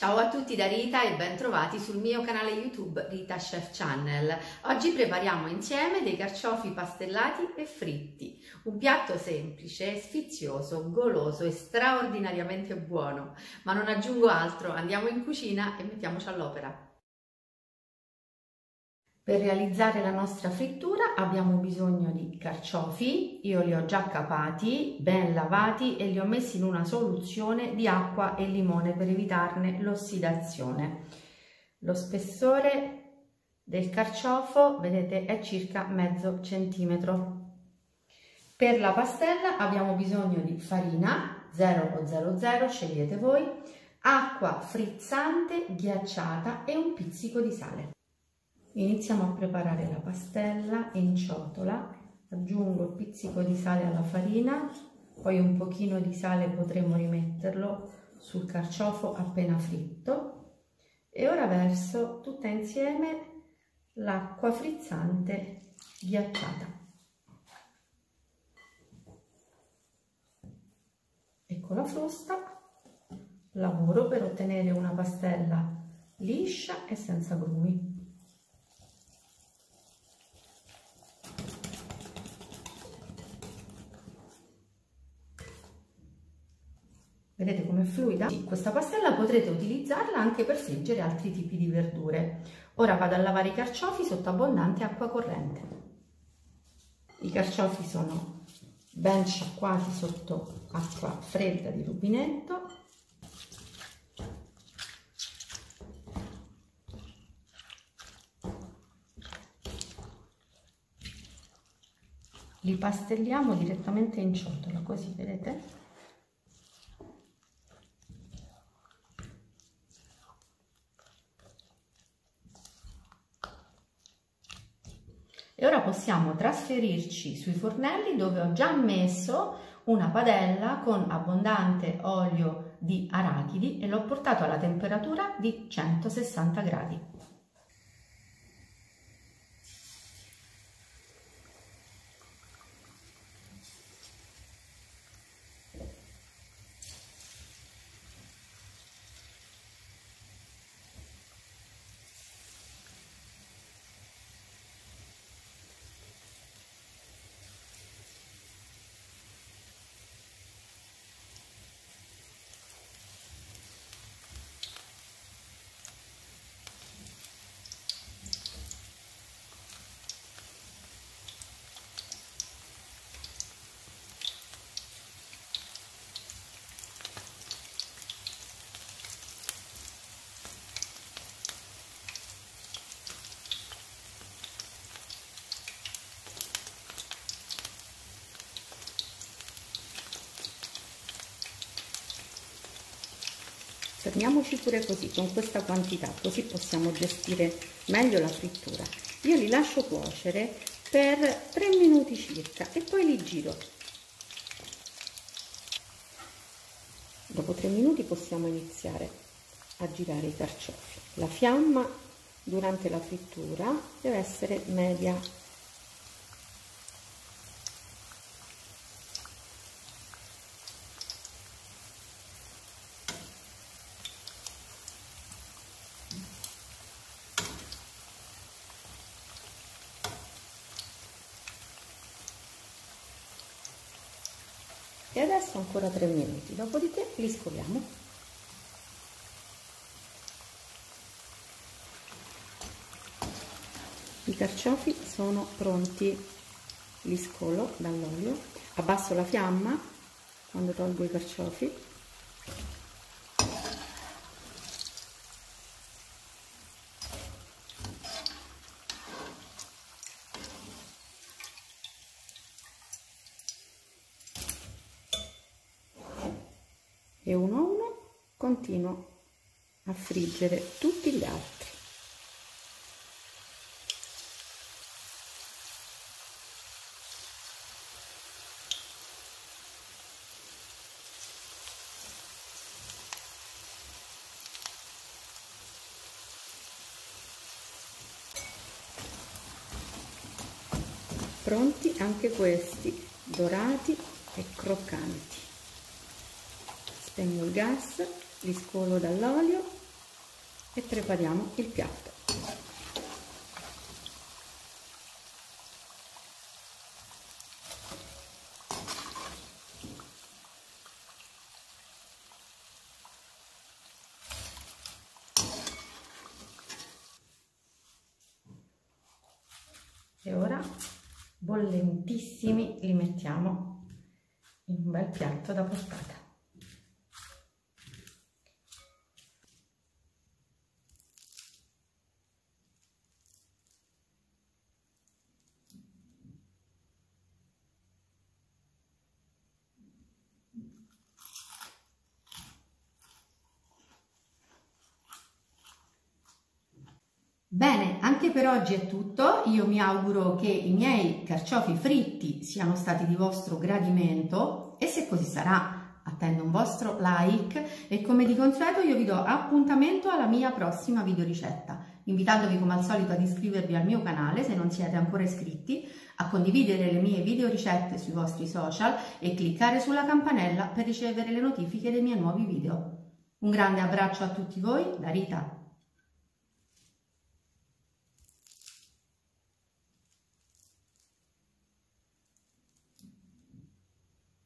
Ciao a tutti da Rita e ben trovati sul mio canale YouTube Rita Chef Channel. Oggi prepariamo insieme dei carciofi pastellati e fritti. Un piatto semplice, sfizioso, goloso e straordinariamente buono. Ma non aggiungo altro, andiamo in cucina e mettiamoci all'opera. Per realizzare la nostra frittura abbiamo bisogno di carciofi, io li ho già capati, ben lavati e li ho messi in una soluzione di acqua e limone per evitarne l'ossidazione. Lo spessore del carciofo, vedete, è circa mezzo centimetro. Per la pastella abbiamo bisogno di farina 0 o 00, scegliete voi, acqua frizzante, ghiacciata e un pizzico di sale. Iniziamo a preparare la pastella in ciotola, aggiungo il pizzico di sale alla farina, poi un pochino di sale potremo rimetterlo sul carciofo appena fritto e ora verso tutta insieme l'acqua frizzante ghiacciata. Ecco la frusta, lavoro per ottenere una pastella liscia e senza grumi. Vedete com'è fluida? Questa pastella potrete utilizzarla anche per friggere altri tipi di verdure. Ora vado a lavare i carciofi sotto abbondante acqua corrente. I carciofi sono ben sciacquati sotto acqua fredda di rubinetto. Li pastelliamo direttamente in ciotola, così vedete? E ora possiamo trasferirci sui fornelli dove ho già messo una padella con abbondante olio di arachidi e l'ho portato alla temperatura di 160 gradi. Fermiamoci pure così, con questa quantità, così possiamo gestire meglio la frittura. Io li lascio cuocere per 3 minuti circa e poi li giro. Dopo 3 minuti possiamo iniziare a girare i carciofi. La fiamma durante la frittura deve essere media. E adesso ancora 3 minuti, dopodiché li scoliamo. I carciofi sono pronti, li scolo dall'olio, abbasso la fiamma quando tolgo i carciofi. E uno a uno continuo a friggere tutti gli altri. Pronti anche questi, dorati e croccanti. Spengo il gas, li scolo dall'olio e prepariamo il piatto. E ora, bollentissimi, li mettiamo in un bel piatto da portata. Bene, anche per oggi è tutto. Io mi auguro che i miei carciofi fritti siano stati di vostro gradimento e se così sarà attendo un vostro like e come di consueto io vi do appuntamento alla mia prossima videoricetta, invitandovi come al solito ad iscrivervi al mio canale se non siete ancora iscritti, a condividere le mie videoricette sui vostri social e cliccare sulla campanella per ricevere le notifiche dei miei nuovi video. Un grande abbraccio a tutti voi da Rita.